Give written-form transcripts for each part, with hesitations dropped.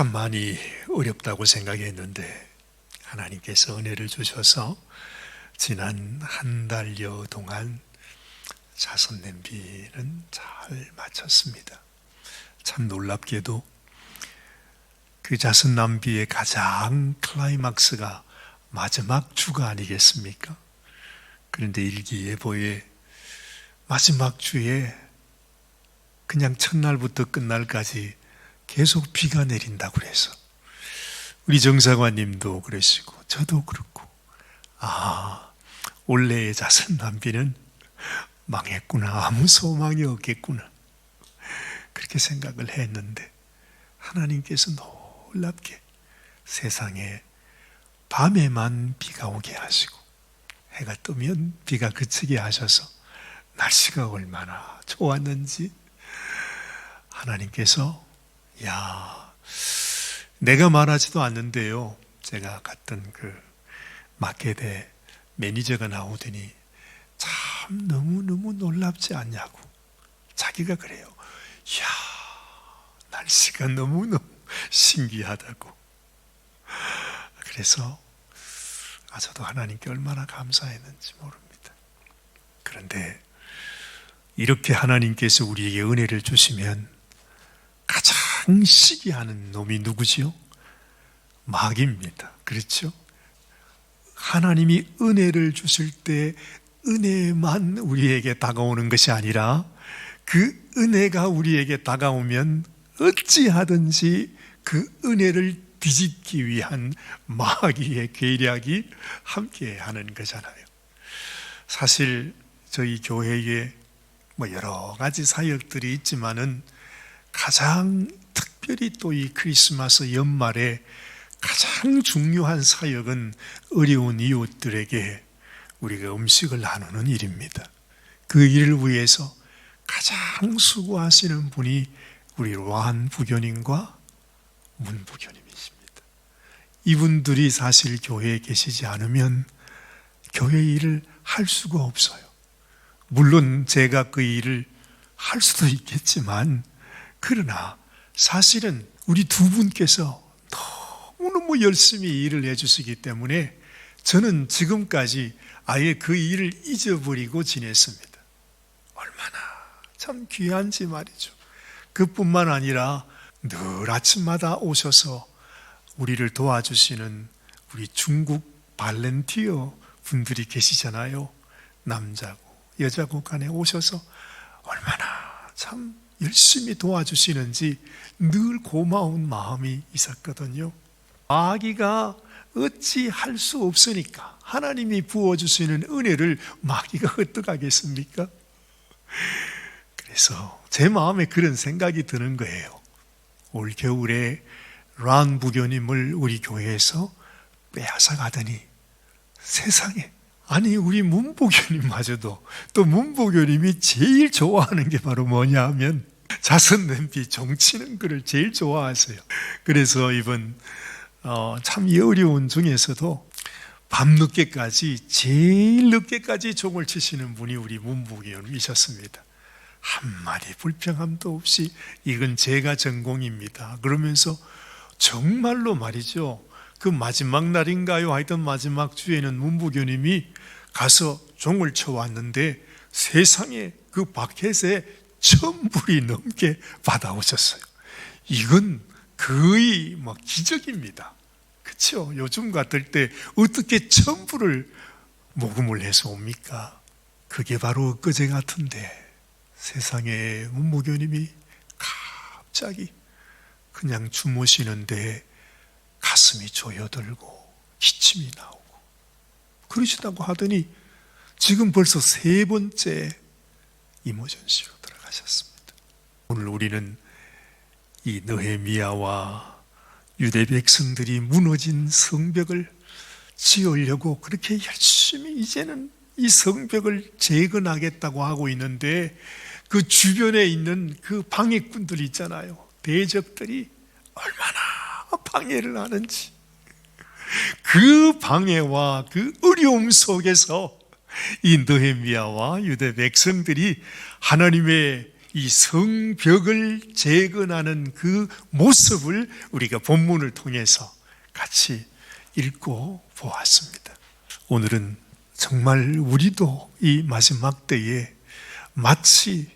참 많이 어렵다고 생각했는데 하나님께서 은혜를 주셔서 지난 한 달여 동안 자선 냄비는 잘 마쳤습니다. 참 놀랍게도 그 자선 냄비의 가장 클라이막스가 마지막 주가 아니겠습니까? 그런데 일기예보에 마지막 주에 그냥 첫날부터 끝날까지 계속 비가 내린다고 그래서 우리 정사관님도 그러시고 저도 그렇고 올해의 자선 냄비는 망했구나, 아무 소망이 없겠구나 그렇게 생각을 했는데 하나님께서 놀랍게 세상에 밤에만 비가 오게 하시고 해가 뜨면 비가 그치게 하셔서 날씨가 얼마나 좋았는지 하나님께서 내가 말하지도 않는데요, 제가 갔던 그 마켓에 매니저가 나오더니 참 너무너무 놀랍지 않냐고 자기가 그래요. 날씨가 너무너무 신기하다고. 그래서 저도 하나님께 얼마나 감사했는지 모릅니다. 그런데 이렇게 하나님께서 우리에게 은혜를 주시면 가장 시기하는 놈이 누구지요? 마귀입니다. 그렇죠? 하나님이 은혜를 주실 때 은혜만 우리에게 다가오는 것이 아니라 그 은혜가 우리에게 다가오면 어찌하든지 그 은혜를 뒤집기 위한 마귀의 계략이 함께하는 거잖아요. 사실 저희 교회에 여러 가지 사역들이 있지만은 가장 특별히 또 이 크리스마스 연말에 가장 중요한 사역은 어려운 이웃들에게 우리가 음식을 나누는 일입니다. 그 일을 위해서 가장 수고하시는 분이 우리 로한 부교님과 문 부교님이십니다. 이분들이 사실 교회에 계시지 않으면 교회 일을 할 수가 없어요. 물론 제가 그 일을 할 수도 있겠지만 그러나 사실은 우리 두 분께서 너무너무 열심히 일을 해주시기 때문에 저는 지금까지 아예 그 일을 잊어버리고 지냈습니다. 얼마나 참 귀한지 말이죠. 그뿐만 아니라 늘 아침마다 오셔서 우리를 도와주시는 우리 중국 발렌티어 분들이 계시잖아요. 남자고 여자고 간에 오셔서 얼마나 참 열심히 도와주시는지 늘 고마운 마음이 있었거든요. 마귀가 어찌 할 수 없으니까 하나님이 부어주시는 은혜를 마귀가 어떡하겠습니까? 그래서 제 마음에 그런 생각이 드는 거예요. 올 겨울에 란 부교님을 우리 교회에서 빼앗아 가더니 세상에, 아니 우리 문 부교님마저도 또 문 부교님이 제일 좋아하는 게 바로 뭐냐 하면 자선 냄비 종치는 거를 제일 좋아하세요. 그래서 이번 참 어려운 중에서도 밤늦게까지 제일 늦게까지 종을 치시는 분이 우리 문 부교님이셨습니다. 한마디 불평함도 없이 이건 제가 전공입니다 그러면서 정말로 말이죠, 그 마지막 날인가요? 하여튼 마지막 주에는 문부교님이 가서 종을 쳐왔는데 세상에 그 바켓에 1000불이 넘게 받아오셨어요. 이건 거의 기적입니다. 그렇죠? 요즘 같을 때 어떻게 1000불을 모금을 해서 옵니까? 그게 바로 엊그제 같은데 세상에 문무교님이 갑자기 그냥 주무시는데 가슴이 조여들고 기침이 나오고 그러시다고 하더니 지금 벌써 3번째 이머전시로 들어가셨습니다. 오늘 우리는 이 느헤미야와 유대 백성들이 무너진 성벽을 지으려고 그렇게 열심히 이제는 이 성벽을 재건하겠다고 하고 있는데 그 주변에 있는 그 방해꾼들 있잖아요. 대적들이 얼마나 방해를 하는지, 그 방해와 그 어려움 속에서 이 느헤미야와 유대 백성들이 하나님의 이 성벽을 재건하는 그 모습을 우리가 본문을 통해서 같이 읽고 보았습니다. 오늘은 정말 우리도 이 마지막 때에 마치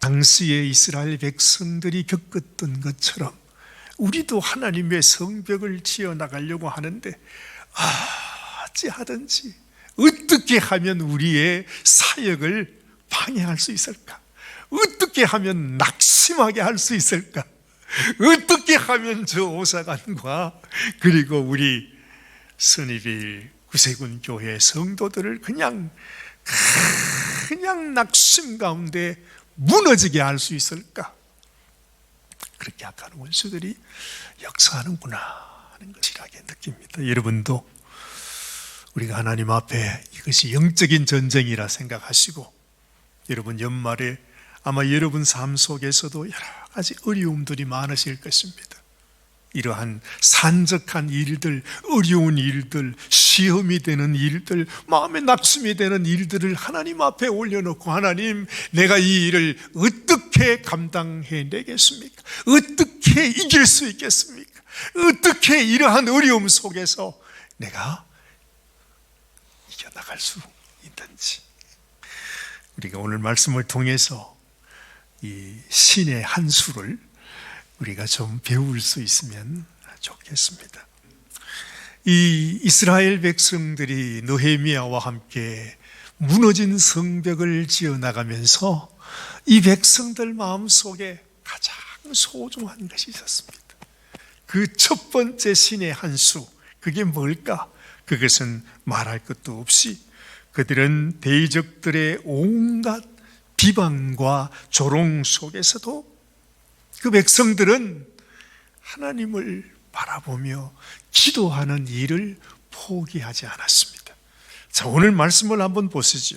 당시의 이스라엘 백성들이 겪었던 것처럼 우리도 하나님의 성벽을 지어나가려고 하는데 어찌하든지 어떻게 하면 우리의 사역을 방해할 수 있을까? 어떻게 하면 낙심하게 할 수 있을까? 어떻게 하면 저 오사관과 그리고 우리 선입일 구세군 교회 성도들을 그냥 낙심 가운데 무너지게 할 수 있을까? 그렇게 약한 원수들이 역사하는구나 하는 것을 실하게 느낍니다. 여러분도 우리가 하나님 앞에 이것이 영적인 전쟁이라 생각하시고, 여러분 연말에 아마 여러분 삶 속에서도 여러 가지 어려움들이 많으실 것입니다. 이러한 산적한 일들, 어려운 일들, 시험이 되는 일들, 마음에 낙심이 되는 일들을 하나님 앞에 올려놓고, 하나님, 내가 이 일을 어떻게 감당해내겠습니까? 어떻게 이길 수 있겠습니까? 어떻게 이러한 어려움 속에서 내가 이겨나갈 수 있는지, 우리가 오늘 말씀을 통해서 이 신의 한 수를 우리가 좀 배울 수 있으면 좋겠습니다. 이 이스라엘 백성들이 느헤미야와 함께 무너진 성벽을 지어나가면서 이 백성들 마음속에 가장 소중한 것이 있었습니다. 그 첫 번째 신의 한 수, 그게 뭘까? 그것은 말할 것도 없이 그들은 대적들의 온갖 비방과 조롱 속에서도 그 백성들은 하나님을 바라보며 기도하는 일을 포기하지 않았습니다. 자, 오늘 말씀을 한번 보시죠.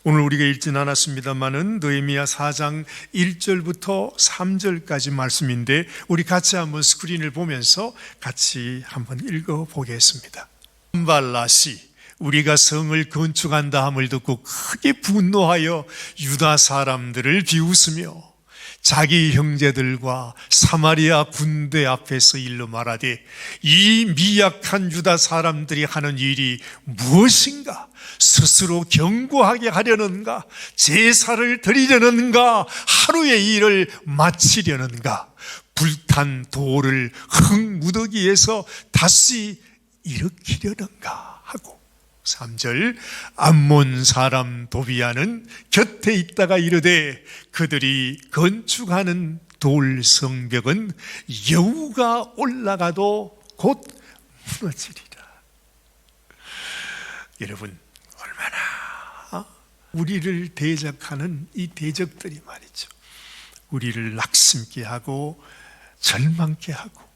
오늘 우리가 읽진 않았습니다만은 느헤미야 4장 1절부터 3절까지 말씀인데, 우리 같이 한번 스크린을 보면서 같이 한번 읽어보겠습니다. 산발랏이 우리가 성을 건축한다 함을 듣고 크게 분노하여 유다 사람들을 비웃으며 자기 형제들과 사마리아 군대 앞에서 일러 말하되, 이 미약한 유다 사람들이 하는 일이 무엇인가? 스스로 견고하게 하려는가? 제사를 드리려는가? 하루의 일을 마치려는가? 불탄 돌을 흙무더기에서 다시 일으키려는가? 하고 3절, 암몬 사람 도비야는 곁에 있다가 이르되, 그들이 건축하는 돌 성벽은 여우가 올라가도 곧 무너지리라. 여러분, 얼마나 우리를 대적하는 이 대적들이 말이죠, 우리를 낙심케 하고 절망케 하고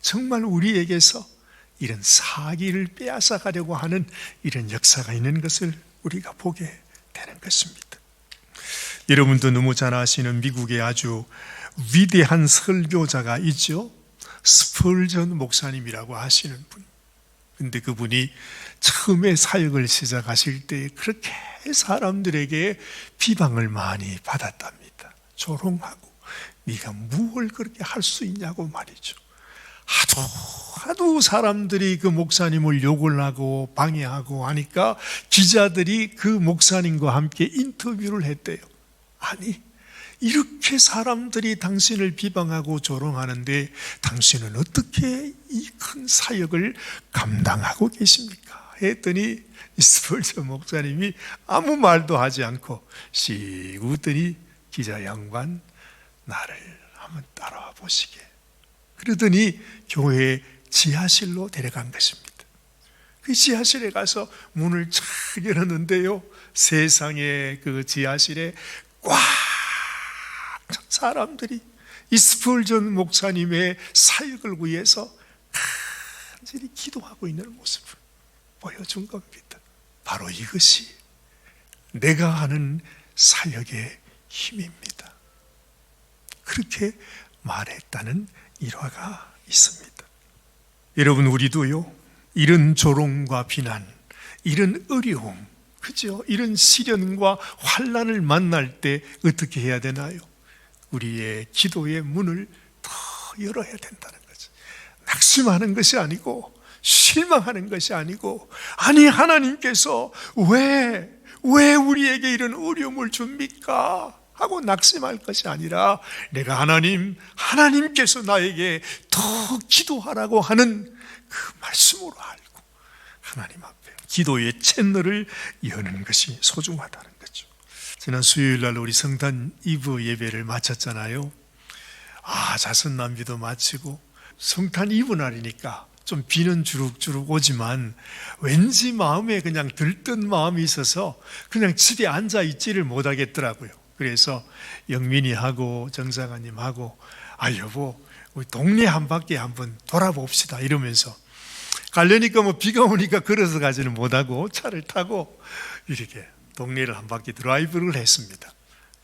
정말 우리에게서 이런 사기를 빼앗아 가려고 하는 이런 역사가 있는 것을 우리가 보게 되는 것입니다. 여러분도 너무 잘 아시는 미국의 아주 위대한 설교자가 있죠. 스펄전 목사님이라고 하시는 분. 근데 그분이 처음에 사역을 시작하실 때 그렇게 사람들에게 비방을 많이 받았답니다. 조롱하고, 네가 무엇을 그렇게 할 수 있냐고 말이죠. 하도 사람들이 그 목사님을 욕을 하고 방해하고 하니까 기자들이 그 목사님과 함께 인터뷰를 했대요. 아니, 이렇게 사람들이 당신을 비방하고 조롱하는데 당신은 어떻게 이 큰 사역을 감당하고 계십니까? 했더니 스펄전 목사님이 아무 말도 하지 않고 씩 웃더니, 기자 양반, 나를 한번 따라와 보시게. 그러더니 교회 지하실로 데려간 것입니다. 그 지하실에 가서 문을 착 열었는데요, 세상에 그 지하실에 꽉 찬 사람들이 이 스펄전 목사님의 사역을 위해서 간절히 기도하고 있는 모습을 보여준 겁니다. 바로 이것이 내가 하는 사역의 힘입니다. 그렇게 말했다는 일화가 있습니다. 여러분, 우리도요, 이런 조롱과 비난, 이런 어려움, 그죠? 이런 시련과 환난을 만날 때 어떻게 해야 되나요? 우리의 기도의 문을 더 열어야 된다는 거죠. 낙심하는 것이 아니고, 실망하는 것이 아니고, 아니 하나님께서 왜 우리에게 이런 어려움을 줍니까? 하고 낙심할 것이 아니라, 내가 하나님께서 나에게 더 기도하라고 하는 그 말씀으로 알고 하나님 앞에 기도의 채널을 여는 것이 소중하다는 거죠. 지난 수요일날 우리 성탄 이브 예배를 마쳤잖아요. 자선남비도 마치고 성탄 이브 날이니까 좀 비는 주룩주룩 오지만 왠지 마음에 그냥 들뜬 마음이 있어서 그냥 집에 앉아 있지를 못하겠더라고요. 그래서 영민이하고 정사관님하고 여보 우리 동네 한 바퀴 한번 돌아봅시다 이러면서 가려니까 비가 오니까 걸어서 가지는 못하고 차를 타고 이렇게 동네를 한 바퀴 드라이브를 했습니다.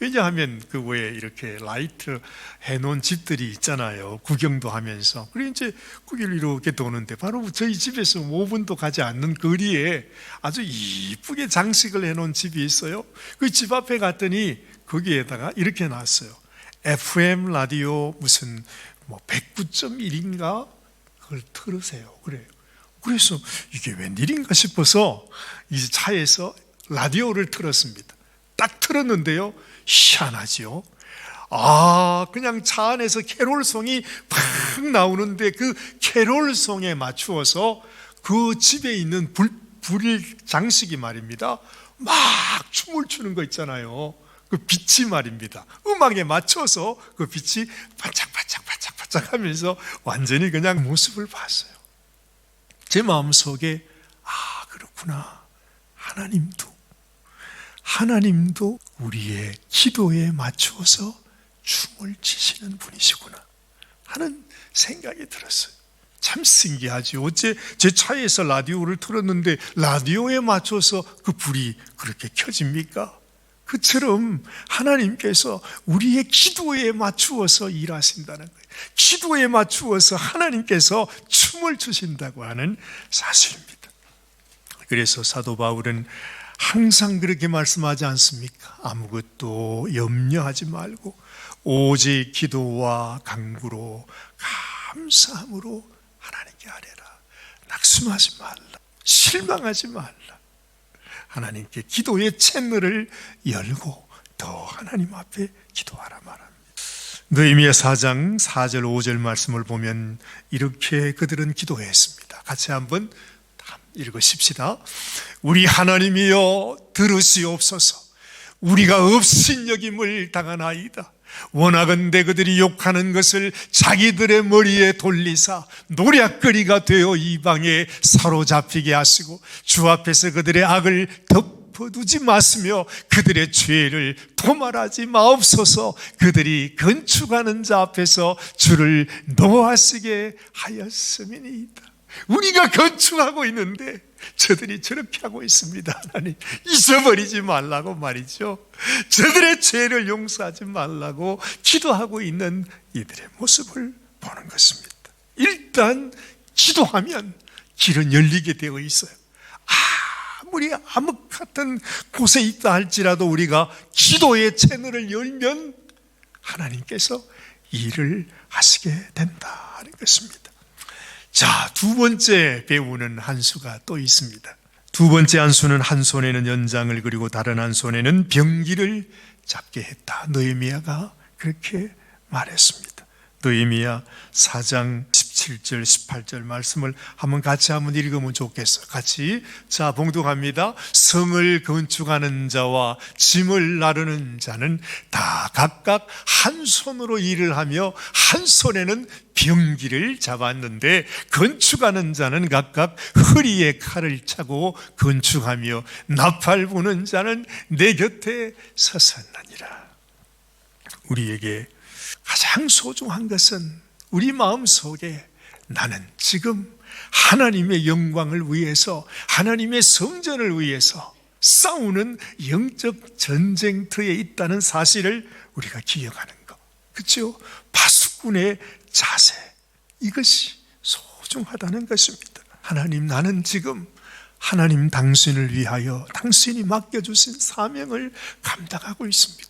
왜냐하면 그 외에 이렇게 라이트 해놓은 집들이 있잖아요. 구경도 하면서. 그리고 이제 그 길 이렇게 도는데 바로 저희 집에서 5분도 가지 않는 거리에 아주 이쁘게 장식을 해놓은 집이 있어요. 그 집 앞에 갔더니 거기에다가 이렇게 놨어요. FM 라디오 무슨 109.1인가 그걸 틀으세요. 그래요. 그래서 이게 웬일인가 싶어서 이 차에서 라디오를 틀었습니다. 딱 틀었는데요. 희한하지요. 그냥 차 안에서 캐롤송이 팍 나오는데 그 캐롤송에 맞추어서 그 집에 있는 불 장식이 말입니다. 막 춤을 추는 거 있잖아요. 그 빛이 말입니다. 음악에 맞춰서 그 빛이 반짝반짝 하면서 완전히 그냥 모습을 봤어요. 제 마음속에 그렇구나. 하나님도 우리의 기도에 맞추어서 춤을 추시는 분이시구나 하는 생각이 들었어요. 참 신기하지. 어째 제 차에서 라디오를 틀었는데 라디오에 맞춰서 그 불이 그렇게 켜집니까? 그처럼 하나님께서 우리의 기도에 맞추어서 일하신다는 거예요. 기도에 맞추어서 하나님께서 춤을 추신다고 하는 사실입니다. 그래서 사도 바울은 항상 그렇게 말씀하지 않습니까? 아무것도 염려하지 말고 오직 기도와 간구로 감사함으로 하나님께 아뢰라. 낙심하지 말라. 실망하지 말라. 하나님께 기도의 채널을 열고 더 하나님 앞에 기도하라 말합니다. 느헤미야 4장 4절 5절 말씀을 보면 이렇게 그들은 기도했습니다. 같이 한번 읽으십시다. 우리 하나님이여 들으시옵소서. 우리가 업신여김을 당하나이다. 원하건대 그들이 욕하는 것을 자기들의 머리에 돌리사 노략거리가 되어 이방에 사로잡히게 하시고 주 앞에서 그들의 악을 덮어두지 마시며 그들의 죄를 도말하지 마옵소서. 그들이 건축하는 자 앞에서 주를 노하시게 하였음이니이다. 우리가 건축하고 있는데 저들이 저렇게 하고 있습니다. 하나님 잊어버리지 말라고 말이죠. 저들의 죄를 용서하지 말라고 기도하고 있는 이들의 모습을 보는 것입니다. 일단 기도하면 길은 열리게 되어 있어요. 아무리 암흑 같은 곳에 있다 할지라도 우리가 기도의 채널을 열면 하나님께서 일을 하시게 된다는 것입니다. 자, 두 번째 배우는 한 수가 또 있습니다. 두 번째 한 수는 한 손에는 연장을 그리고 다른 한 손에는 병기를 잡게 했다. 느헤미야가 그렇게 말했습니다. 느헤미야 4장 17절 18절 말씀을 같이 한번 읽으면 좋겠어요. 같이 자 봉독합니다. 성을 건축하는 자와 짐을 나르는 자는 다 각각 한 손으로 일을 하며 한 손에는 병기를 잡았는데 건축하는 자는 각각 허리에 칼을 차고 건축하며 나팔 부는 자는 내 곁에 서섰느니라. 우리에게 가장 소중한 것은 우리 마음속에 나는 지금 하나님의 영광을 위해서 하나님의 성전을 위해서 싸우는 영적 전쟁터에 있다는 사실을 우리가 기억하는 것. 그렇죠? 파수꾼의 자세, 이것이 소중하다는 것입니다. 하나님, 나는 지금 하나님 당신을 위하여 당신이 맡겨주신 사명을 감당하고 있습니다.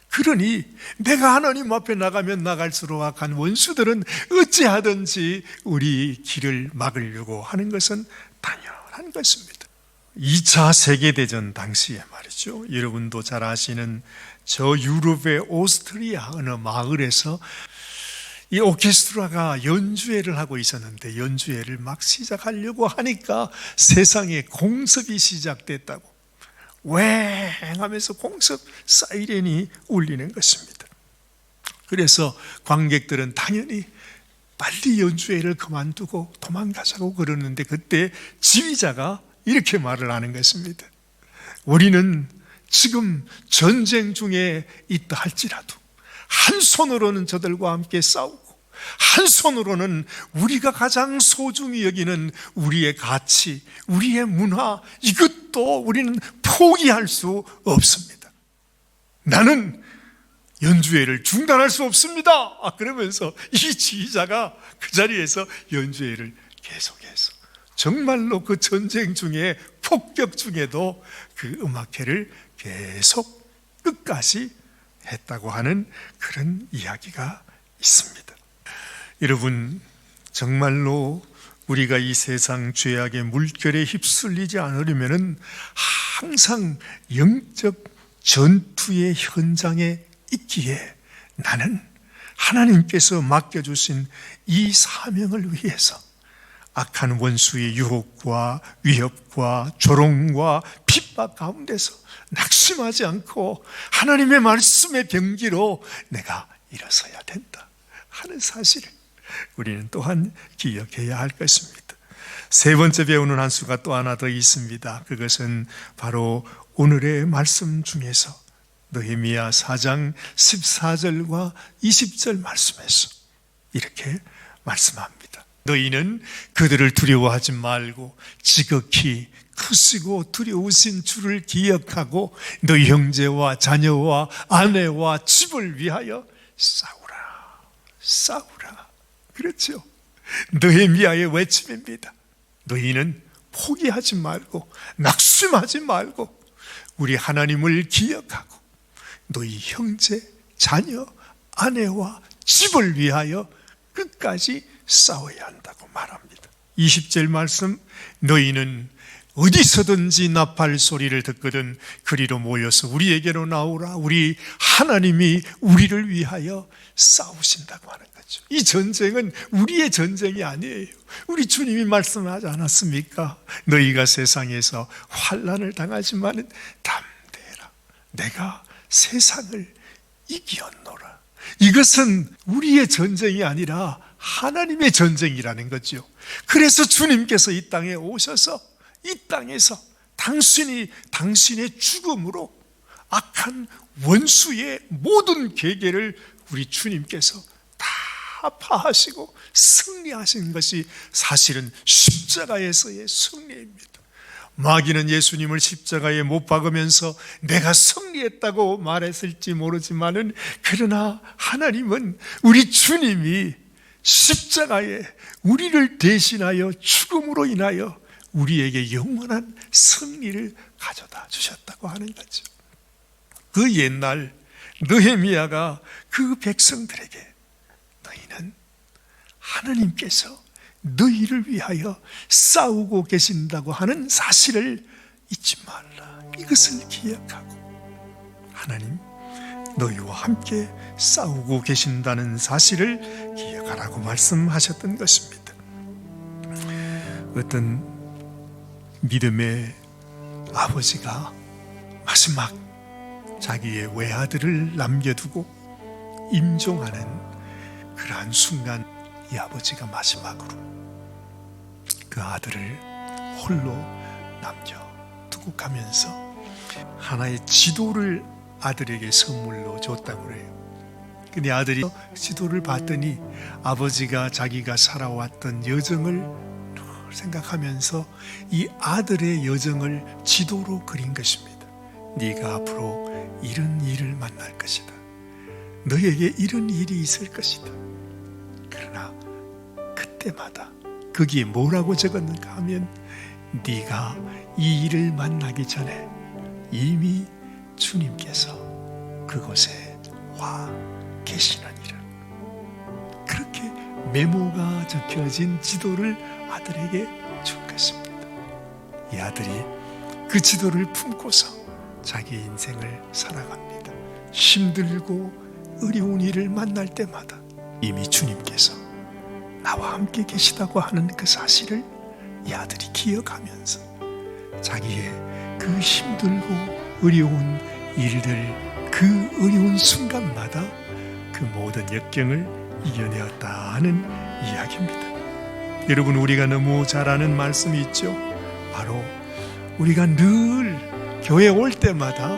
그러니 내가 하나님 앞에 나가면 나갈수록 악한 원수들은 어찌하든지 우리 길을 막으려고 하는 것은 당연한 것입니다. 2차 세계대전 당시에 말이죠, 여러분도 잘 아시는 저 유럽의 오스트리아 어느 마을에서 이 오케스트라가 연주회를 하고 있었는데 연주회를 막 시작하려고 하니까 세상에 공습이 시작됐다고 웽 하면서 공습 사이렌이 울리는 것입니다. 그래서 관객들은 당연히 빨리 연주회를 그만두고 도망가자고 그러는데 그때 지휘자가 이렇게 말을 하는 것입니다. 우리는 지금 전쟁 중에 있다 할지라도 한 손으로는 저들과 함께 싸우고 한 손으로는 우리가 가장 소중히 여기는 우리의 가치, 우리의 문화, 이것도 우리는 포기할 수 없습니다. 나는 연주회를 중단할 수 없습니다. 그러면서 이 지휘자가 그 자리에서 연주회를 계속해서 정말로 그 전쟁 중에 폭격 중에도 그 음악회를 계속 끝까지 했다고 하는 그런 이야기가 있습니다. 여러분, 정말로 우리가 이 세상 죄악의 물결에 휩쓸리지 않으려면 항상 영적 전투의 현장에 있기에 나는 하나님께서 맡겨주신 이 사명을 위해서 악한 원수의 유혹과 위협과 조롱과 핍박 가운데서 낙심하지 않고 하나님의 말씀의 병기로 내가 일어서야 된다 하는 사실을 우리는 또한 기억해야 할 것입니다. 세 번째 배우는 한 수가 또 하나 더 있습니다. 그것은 바로 오늘의 말씀 중에서 느헤미야 4장 14절과 20절 말씀에서 이렇게 말씀합니다. 너희는 그들을 두려워하지 말고 지극히 크시고 두려우신 주를 기억하고 너희 형제와 자녀와 아내와 집을 위하여 싸우라. 그렇죠? 느헤미야의 외침입니다. 너희는 포기하지 말고 낙심하지 말고 우리 하나님을 기억하고 너희 형제, 자녀, 아내와 집을 위하여 끝까지 싸워야 한다고 말합니다. 20절 말씀, 너희는 어디서든지 나팔 소리를 듣거든 그리로 모여서 우리에게로 나오라. 우리 하나님이 우리를 위하여 싸우신다고 하는 거죠. 이 전쟁은 우리의 전쟁이 아니에요. 우리 주님이 말씀하지 않았습니까? 너희가 세상에서 환난을 당하지만 담대해라. 내가 세상을 이기었노라. 이것은 우리의 전쟁이 아니라 하나님의 전쟁이라는 거죠. 그래서 주님께서 이 땅에 오셔서 이 땅에서 당신의 죽음으로 악한 원수의 모든 계계를 우리 주님께서 다 파하시고 승리하신 것이 사실은 십자가에서의 승리입니다. 마귀는 예수님을 십자가에 못 박으면서 내가 승리했다고 말했을지 모르지만은 그러나 하나님은 우리 주님이 십자가에 우리를 대신하여 죽음으로 인하여 우리에게 영원한 승리를 가져다 주셨다고 하는 거죠. 그 옛날 느헤미야가 그 백성들에게 너희는 하나님께서 너희를 위하여 싸우고 계신다고 하는 사실을 잊지 말라. 이것을 기억하고 하나님 너희와 함께 싸우고 계신다는 사실을 기억하라고 말씀하셨던 것입니다. 어떤 믿음의 아버지가 마지막 자기의 외아들을 남겨두고 임종하는 그러한 순간 이 아버지가 마지막으로 그 아들을 홀로 남겨두고 가면서 하나의 지도를 아들에게 선물로 줬다고 그래요. 근데 아들이 지도를 봤더니 아버지가 자기가 살아왔던 여정을 생각하면서 이 아들의 여정을 지도로 그린 것입니다. 네가 앞으로 이런 일을 만날 것이다. 너에게 이런 일이 있을 것이다. 그러나 그때마다 거기에 뭐라고 적었는가 하면 네가 이 일을 만나기 전에 이미 주님께서 그곳에 와 계시느니라. 그렇게 메모가 적혀진 지도를 아들에게 준 것입니다. 이 아들이 그 지도를 품고서 자기 인생을 살아갑니다. 힘들고 어려운 일을 만날 때마다 이미 주님께서 나와 함께 계시다고 하는 그 사실을 이 아들이 기억하면서 자기의 그 힘들고 어려운 일들, 그 어려운 순간마다 그 모든 역경을 이겨내었다 하는 이야기입니다. 여러분, 우리가 너무 잘 아는 말씀이 있죠. 바로 우리가 늘 교회 올 때마다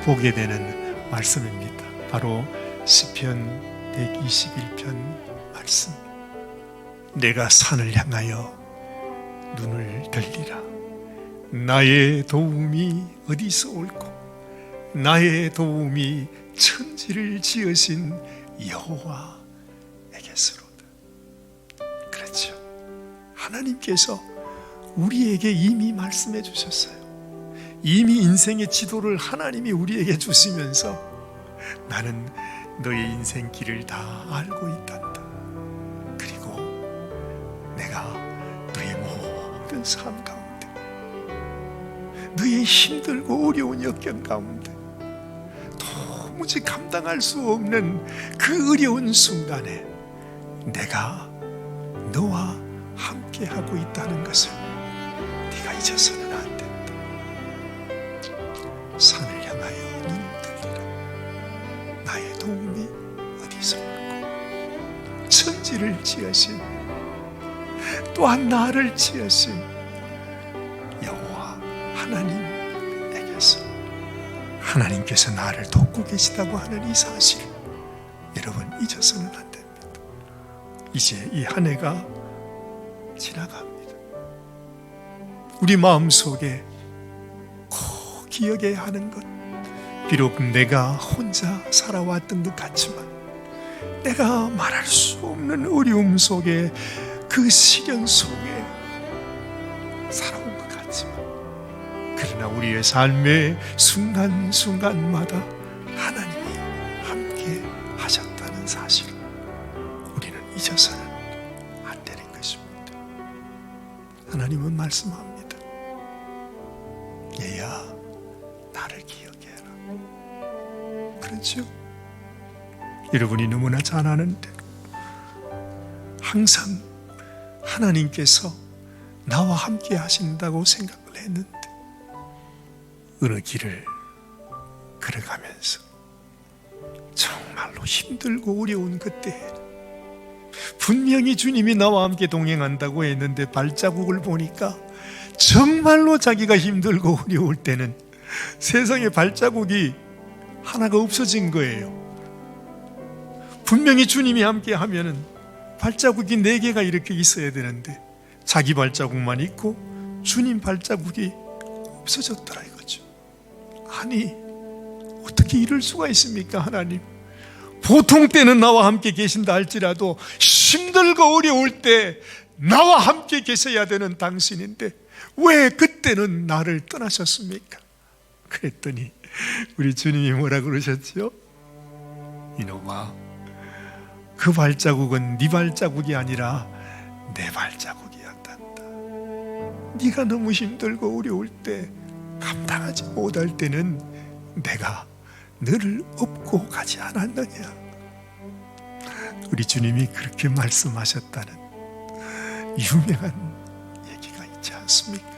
보게 되는 말씀입니다. 바로 시편 121편 말씀. 내가 산을 향하여 눈을 들리라. 나의 도움이 어디서 올고 나의 도움이 천지를 지으신 여호와에게서로다. 그렇죠. 하나님께서 우리에게 이미 말씀해 주셨어요. 이미 인생의 지도를 하나님이 우리에게 주시면서 나는 너의 인생 길을 다 알고 있단다. 그리고 내가 너의 모든 삶 가운데, 너의 힘들고 어려운 역경 가운데, 도무지 감당할 수 없는 그 어려운 순간에 내가 너와 함께 하고 있다는 것을 네가 잊어서는 안 된다. 산을 향하여 눈을 들리라. 나의 도움이 어디서 올고 천지를 지으신, 또한 나를 지으신 여호와 하나님에게서 하나님께서 나를 돕고 계시다고 하는 이 사실, 여러분 잊어서는 안 됩니다. 이제 이 한 해가 지나갑니다. 우리 마음속에 꼭 기억해야 하는 것, 비록 내가 혼자 살아왔던 것 같지만, 내가 말할 수 없는 어려움 속에, 그 시련 속에 살아온 것 같지만, 그러나 우리의 삶의 순간순간마다 하나님이 함께 하셨다는 사실을 우리는 잊어서는 안 되는 것입니다. 하나님은 말씀합니다. 얘야, 나를 기억해라. 그렇죠? 여러분이 너무나 잘 아는데, 항상 하나님께서 나와 함께 하신다고 생각을 했는데, 어느 길을 걸어가면서 정말로 힘들고 어려운 그때 분명히 주님이 나와 함께 동행한다고 했는데, 발자국을 보니까 정말로 자기가 힘들고 어려울 때는 세상에 발자국이 하나가 없어진 거예요. 분명히 주님이 함께 하면은 발자국이 4개가 이렇게 있어야 되는데 자기 발자국만 있고 주님 발자국이 없어졌더라 이거죠. 아니, 어떻게 이럴 수가 있습니까? 하나님, 보통 때는 나와 함께 계신다 할지라도 힘들고 어려울 때 나와 함께 계셔야 되는 당신인데 왜 그때는 나를 떠나셨습니까? 그랬더니 우리 주님이 뭐라 그러셨죠? 이놈아, 그 발자국은 네 발자국이 아니라 내 발자국이었단다. 네가 너무 힘들고 어려울 때, 감당하지 못할 때는 내가 너를 업고 가지 않았느냐. 우리 주님이 그렇게 말씀하셨다는 유명한 얘기가 있지 않습니까?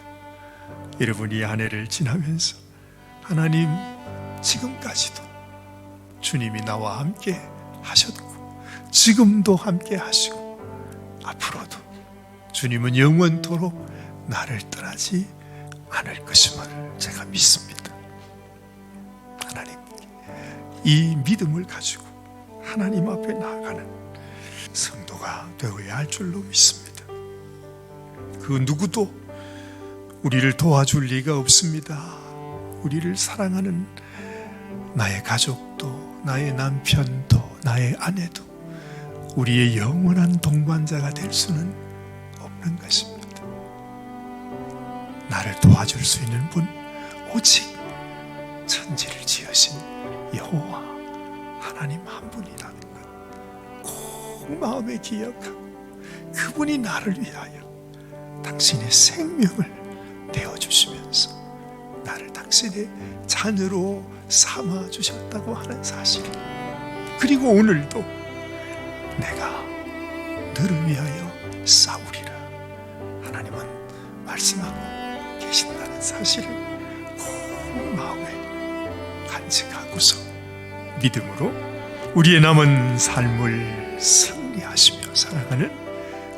여러분이 한 해를 지나면서 하나님, 지금까지도 주님이 나와 함께 하셨고 지금도 함께 하시고 앞으로도 주님은 영원토록 나를 떠나지 않을 것임을 제가 믿습니다. 하나님, 이 믿음을 가지고 하나님 앞에 나아가는 성도가 되어야 할 줄로 믿습니다. 그 누구도 우리를 도와줄 리가 없습니다. 우리를 사랑하는 나의 가족도, 나의 남편도, 나의 아내도 우리의 영원한 동반자가 될 수는 없는 것입니다. 나를 도와줄 수 있는 분 오직 천지를 지으신 여호와 하나님 한 분이라는 것 꼭 마음에 기억하고, 그분이 나를 위하여 당신의 생명을 내어주시면서 나를 당신의 자녀로 삼아주셨다고 하는 사실, 그리고 오늘도 내가 너를 위하여 싸우리라 하나님은 말씀하고 계신다는 사실을 꼭 마음에 간직하고서 믿음으로 우리의 남은 삶을 승리하시며 살아가는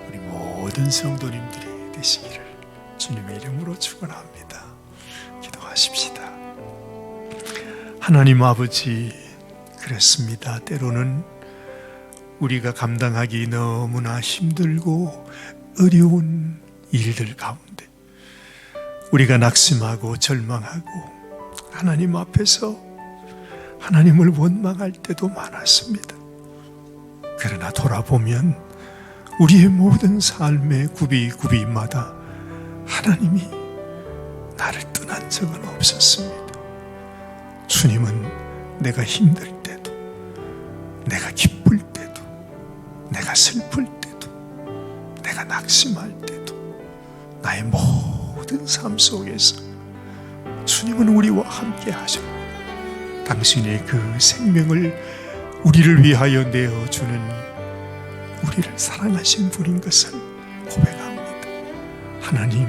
우리 모든 성도님들이 되시기를 주님의 이름으로 축원합니다. 기도하십시다. 하나님 아버지, 그렇습니다. 때로는 우리가 감당하기 너무나 힘들고 어려운 일들 가운데 우리가 낙심하고 절망하고 하나님 앞에서 하나님을 원망할 때도 많았습니다. 그러나 돌아보면 우리의 모든 삶의 구비구비마다 하나님이 나를 떠난 적은 없었습니다. 주님은 내가 힘들 때도, 내가 기쁠 때도, 내가 슬플 때도, 내가 낙심할 때도, 나의 모든 삶 속에서 주님은 우리와 함께 하셨고, 당신의 그 생명을 우리를 위하여 내어주는 우리를 사랑하신 분인 것을 고백합니다. 하나님,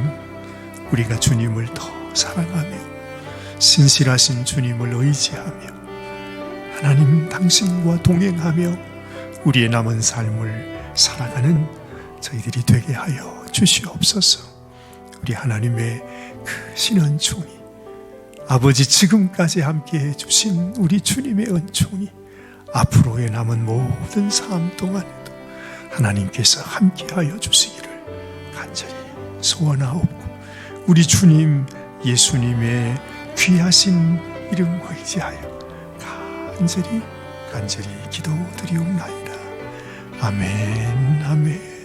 우리가 주님을 더 사랑하며 신실하신 주님을 의지하며 하나님 당신과 동행하며 우리의 남은 삶을 살아가는 저희들이 되게 하여 주시옵소서. 우리 하나님의 그 신은총이, 아버지 지금까지 함께해 주신 우리 주님의 은총이 앞으로의 남은 모든 삶 동안에도 하나님께서 함께하여 주시기를 간절히 소원하옵고, 우리 주님 예수님의 귀하신 이름 의지하여 간절히 기도드리옵나이다. 아멘, 아멘.